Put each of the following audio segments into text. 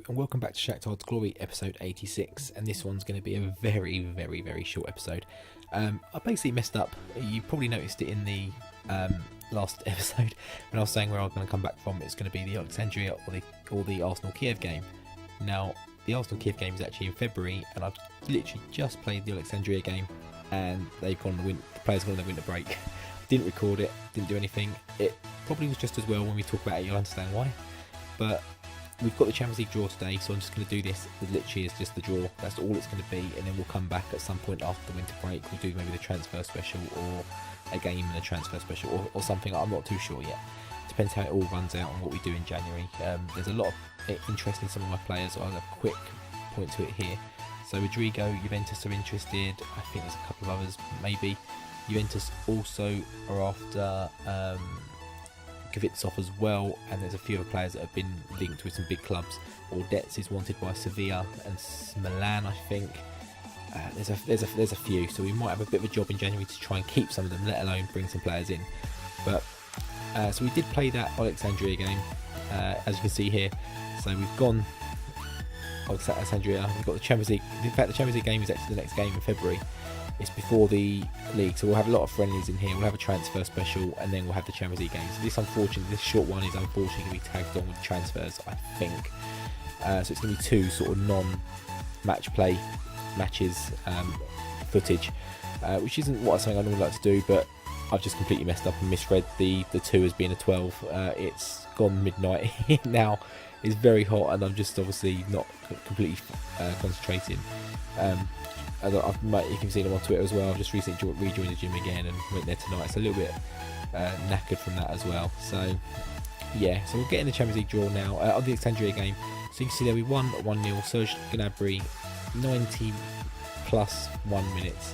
and welcome back to Shakhtar's Glory episode 86, and this one's going to be a very short episode. I basically messed up. You probably noticed it in the last episode when I was saying where I'm going to come back from. It's going to be the Alexandria or the Arsenal-Kiev game. Now, the Arsenal-Kiev game is actually in February, and I've literally just played the Alexandria game, and they've gone the players gone on their winter break. Didn't record it, didn't do anything. It probably was just as well. When we talk about it, you'll understand why. But we've got the Champions League draw today, so I'm just going to do this. It literally is just the draw. That's all it's going to be, and then we'll come back at some point after the winter break. We'll do maybe the transfer special, or a game and a transfer special, or something. I'm not too sure yet. Depends how it all runs out and what we do in January. There's a lot of interest in some of my players. I'll have a quick point to it here. So Rodrigo, Juventus are interested. I think there's a couple of others, maybe. Juventus also are after Kvitsov as well, and there's a few other players that have been linked with some big clubs. Ordetz is wanted by Sevilla and Milan, I think. There's a few, so we might have a bit of a job in January to try and keep some of them, let alone bring some players in. But so we did play that Alexandria game, as you can see here. So we've gone Alexandria. We've got the Champions League. In fact, the Champions League game is actually the next game in February. It's before the league, so we'll have a lot of friendlies in here. We'll have a transfer special, and then we'll have the Champions League games. So this short one is unfortunately going to be tagged on with transfers, I think. So it's going to be two sort of non-match play matches footage, which isn't what I normally like to do, but I've just completely messed up and misread the 2 as being a 12. It's gone midnight now. It's very hot, and I'm just obviously not completely concentrating. You can see them on Twitter as well. I've just recently rejoined the gym again and went there tonight. It's a little bit knackered from that as well. So yeah, so we'll get in the Champions League draw now on the Alexandria game. So you can see there we won 1-0. Serge Gnabry, 90 plus 1 minutes.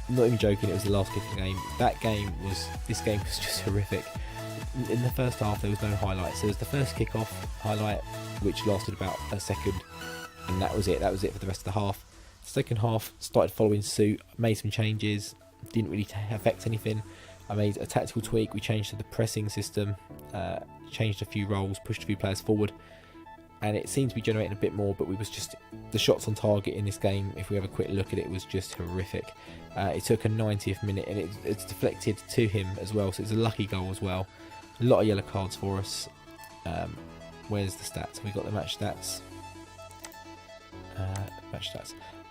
Not even joking, it was the last kick of the game. This game was just horrific. In the first half there was no highlights. So there was the first kick-off highlight, which lasted about a second, and that was it for the rest of the half. Second half started following suit, made some changes, didn't really affect anything. I made a tactical tweak. We changed to the pressing system, changed a few roles, pushed a few players forward, and it seemed to be generating a bit more, but the shots on target in this game, if we have a quick look at it, was just horrific. It took a 90th minute, and it's deflected to him as well, so it's a lucky goal as well. A lot of yellow cards for us. Where's the stats? We got the match stats.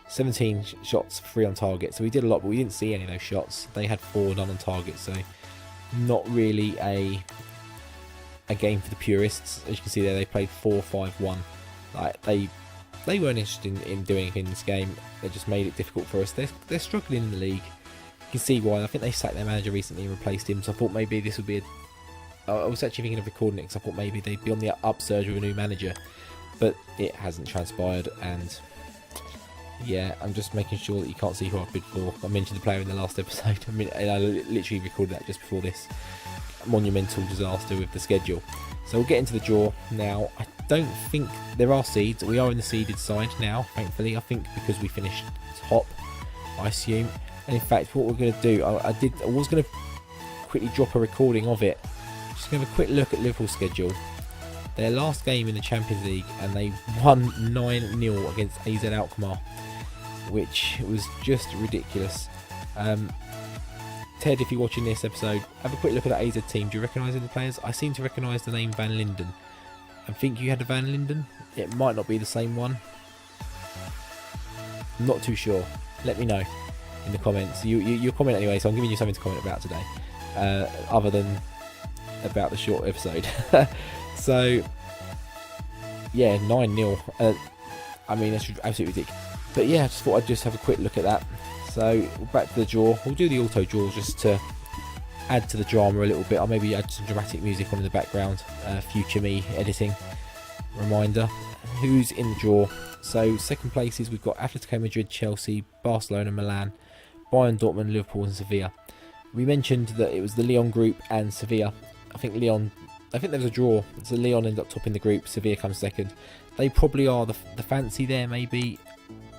17 shots, 3 on target. So we did a lot, but we didn't see any of those shots. They had 4, none on target, so not really a game for the purists. As you can see there, they played 4-5-1. Like they weren't interested in doing anything in this game. They just made it difficult for us. They're struggling in the league. You can see why. I think they sacked their manager recently and replaced him. So I thought maybe this would be I was actually thinking of recording it because I thought maybe they'd be on the upsurge with a new manager, but it hasn't transpired. And yeah, I'm just making sure that you can't see who I've bid for. I mentioned the player in the last episode. I literally recorded that just before this monumental disaster with the schedule. So we'll get into the draw now. I don't think there are seeds. We are in the seeded side now, thankfully. I think because we finished top, I assume. And in fact, what we're going to do, I was going to quickly drop a recording of it. Just going to have a quick look at Liverpool's schedule. Their last game in the Champions League, and they won 9-0 against AZ Alkmaar, which was just ridiculous. Ted, if you're watching this episode, have a quick look at that AZ team. Do you recognise any players? I seem to recognise the name Van Linden. I think you had a Van Linden. It might not be the same one. I'm not too sure. Let me know in the comments. You comment anyway, so I'm giving you something to comment about today, other than about the short episode. So yeah, 9-0. I mean, that's absolutely ridiculous. But yeah, I just thought I'd just have a quick look at that. So back to the draw. We'll do the auto draw just to add to the drama a little bit. I'll maybe add some dramatic music on in the background. Future me editing reminder. Who's in the draw? So second places, we've got Atletico Madrid, Chelsea, Barcelona, Milan, Bayern, Dortmund, Liverpool and Sevilla. We mentioned that it was the Lyon group and Sevilla. I think there was a draw. So Lyon ended up topping the group. Sevilla comes second. They probably are the fancy there, maybe.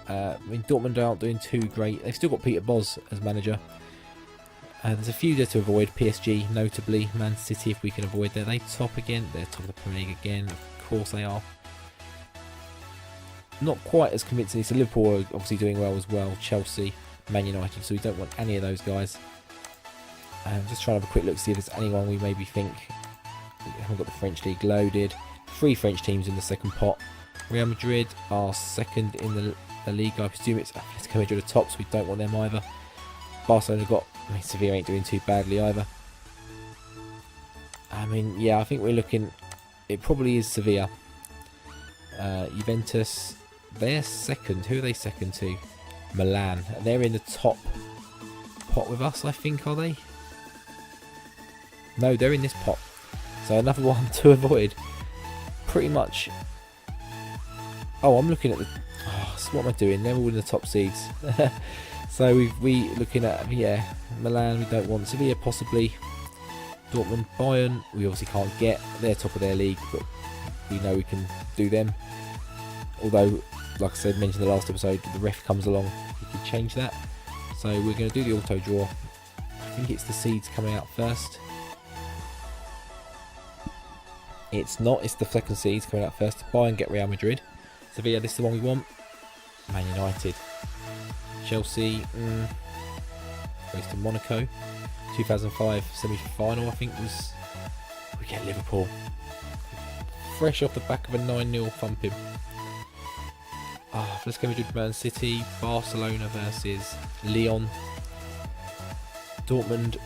I mean, Dortmund aren't doing too great. They've still got Peter Bosz as manager. There's a few there to avoid. PSG, notably. Man City, if we can avoid there. They top again. They're top of the Premier League again. Of course they are. not quite as convincing. So Liverpool are obviously doing well as well. Chelsea, Man United. So we don't want any of those guys. Just trying to have a quick look, see if there's anyone we maybe think. We haven't got the French league loaded. 3 French teams in the second pot. Real Madrid are second in the league. I presume it's Atletico Madrid at the top, so we don't want them either. Barcelona got. I mean, Sevilla ain't doing too badly either. I mean, yeah, I think we're looking. It probably is Sevilla. Juventus, they're second. Who are they second to? Milan. They're in the top pot with us, I think, are they? No, they're in this pot. So another one to avoid. Pretty much. Oh, I'm looking at the. Oh, so what am I doing? They're all in the top seeds. So we looking at, yeah, Milan we don't want. Sevilla possibly. Dortmund, Bayern we obviously can't get. They're top of their league, but we know we can do them. Although, like I said, mentioned in the last episode, the ref comes along, he can change that. So we're going to do the auto draw. I think it's the seeds coming out first. It's not, it's the second seeds coming out first. Bayern get Real Madrid. Sevilla, this is the one we want. Man United. Chelsea, goes to Monaco. 2005 semi-final, I think, was. We get Liverpool. Fresh off the back of a 9-0 thumping. Let's go Madrid, Man City. Barcelona versus Lyon. Dortmund,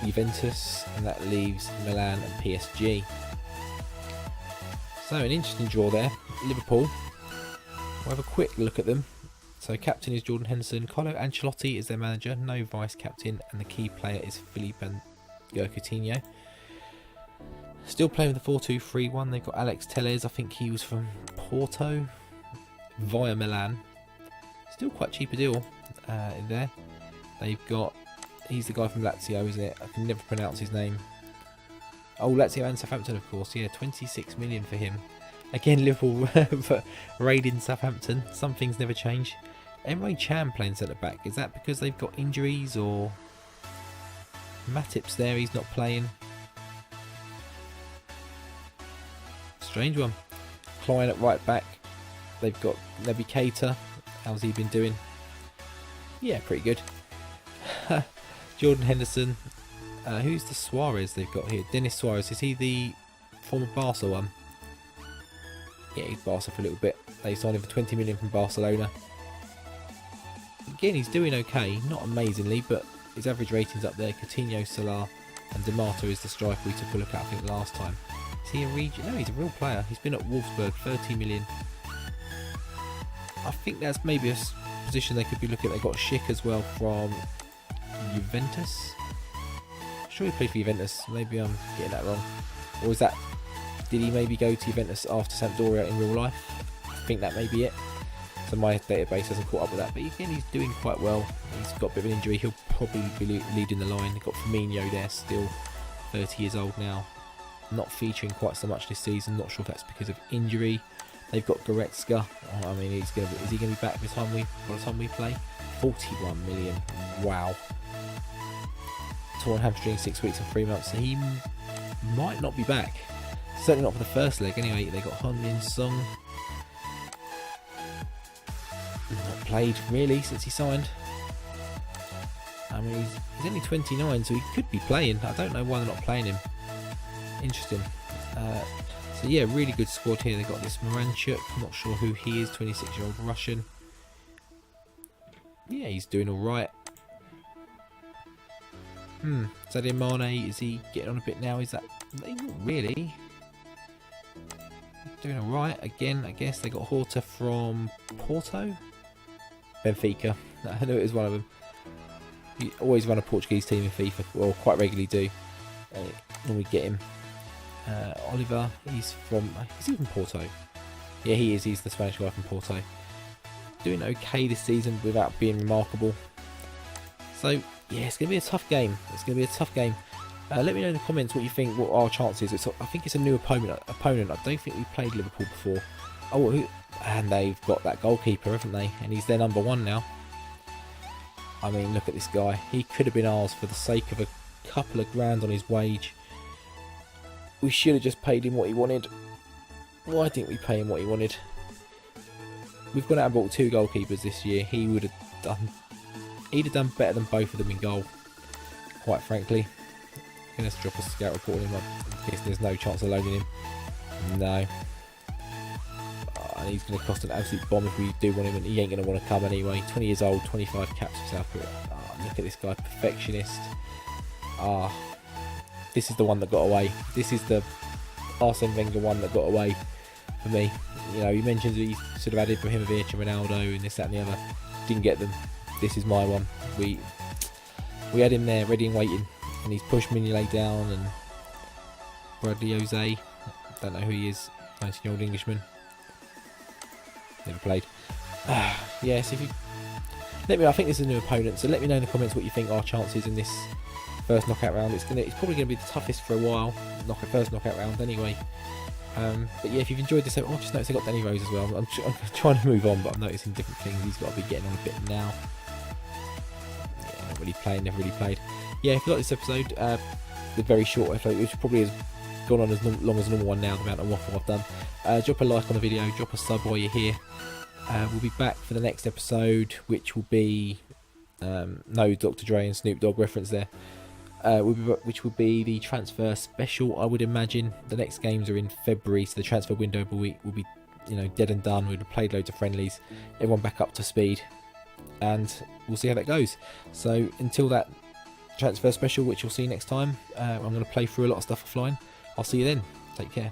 Juventus, and that leaves Milan and PSG. So an interesting draw there. Liverpool. We'll have a quick look at them. So captain is Jordan Henderson. Carlo Ancelotti is their manager. No vice captain, and the key player is Philippe Coutinho. Still playing with the 4-2-3-1. They've got Alex Telles. I think he was from Porto via Milan. Still quite cheap a deal in there. They've got. He's the guy from Lazio, isn't it? I can never pronounce his name. Oh, Lazio and Southampton, of course. Yeah, 26 million for him. Again, Liverpool raiding Southampton. Some things never change. Emre Can playing centre back. Is that because they've got injuries, or Matip's there? He's not playing. Strange one. Klein at right back. They've got Naby Keita. How's he been doing? Yeah, pretty good. Jordan Henderson. Who's the Suarez they've got here? Denis Suarez. Is he the former Barca one? Yeah, he's Barca for a little bit. They signed him for 20 million from Barcelona. Again, he's doing okay. Not amazingly, but his average rating's up there. Coutinho, Salah, and D'Amato is the striker we took a look at, I think, last time. Is he a region? No, he's a real player. He's been at Wolfsburg, 30 million. I think that's maybe a position they could be looking at. They've got Schick as well from Juventus. I'm sure he played for Juventus. Maybe I'm getting that wrong. Or is that... Did he maybe go to Juventus after Sampdoria in real life? I think that may be it. So my database hasn't caught up with that. But again, he's doing quite well. He's got a bit of an injury. He'll probably be leading the line. They've got Firmino there still. 30 years old now. Not featuring quite so much this season. Not sure if that's because of injury. They've got Goretzka. Oh, I mean, is he going to be back by the time we play? 41 million. Wow. Torn hamstring, 6 weeks and 3 months. So he might not be back. Certainly not for the first leg anyway. They got Heung-min Son. Not played really since he signed. I mean, he's only 29, so he could be playing. I don't know why they're not playing him. Interesting. So yeah, really good squad here. They got this Moranchuk. I'm not sure who he is. 26-year-old Russian. Yeah, he's doing all right. Sadio Mane, is he getting on a bit now? Is that not really? Doing all right again. I guess they got Horta from Porto, Benfica. I know it is one of them. You always run a Portuguese team in FIFA. Well, quite regularly do. Normally get him. Oliver, is he from Porto? Yeah, he is. He's the Spanish guy from Porto. Doing okay this season without being remarkable. So yeah, it's going to be a tough game. Let me know in the comments what you think. What our chances? I think it's a new opponent. I don't think we played Liverpool before. Oh, and they've got that goalkeeper, haven't they? And he's their number one now. I mean, look at this guy. He could have been ours for the sake of a couple of grand on his wage. We should have just paid him what he wanted. Why didn't we pay him what he wanted? we've gone out and bought 2 goalkeepers this year. He'd have done better than both of them in goal, quite frankly. I'm going to drop a scout report on him. I guess there's no chance of loaning him. No. And he's going to cost an absolute bomb if we do want him, and he ain't going to want to come anyway. 20 years old, 25 caps for South Korea. Oh, look at this guy, perfectionist. This is the one that got away. This is the Arsene Wenger one that got away for me. You know, he mentions that he sort of added Ibrahimovic and Ronaldo and this, that and the other. Didn't get them. This is my one. We had him there, ready and waiting, and he's pushed Mignolet down, and Bradley Jose, don't know who he is, 19-year-old Englishman. Never played. Yes, if you let me know, I think this is a new opponent, so let me know in the comments what you think our chances in this first knockout round. It's probably going to be the toughest for a while, first knockout round anyway. But yeah, if you've enjoyed this, I've just noticed I got Danny Rose as well. I'm trying to move on, but I'm noticing different things. He's got to be getting on a bit now. Yeah, not really playing, never really played. Yeah, if you like this episode, the very short episode, which probably has gone on as long as a normal one now, the amount of waffle I've done. Drop a like on the video, drop a sub while you're here. We'll be back for the next episode, which will be no Dr. Dre and Snoop Dogg reference there. Which will be the transfer special, I would imagine. The next games are in February, so the transfer window will be dead and done. We'll have played loads of friendlies, everyone back up to speed, and we'll see how that goes. So until that transfer special, which you'll see next time, I'm going to play through a lot of stuff offline. I'll see you then. Take care.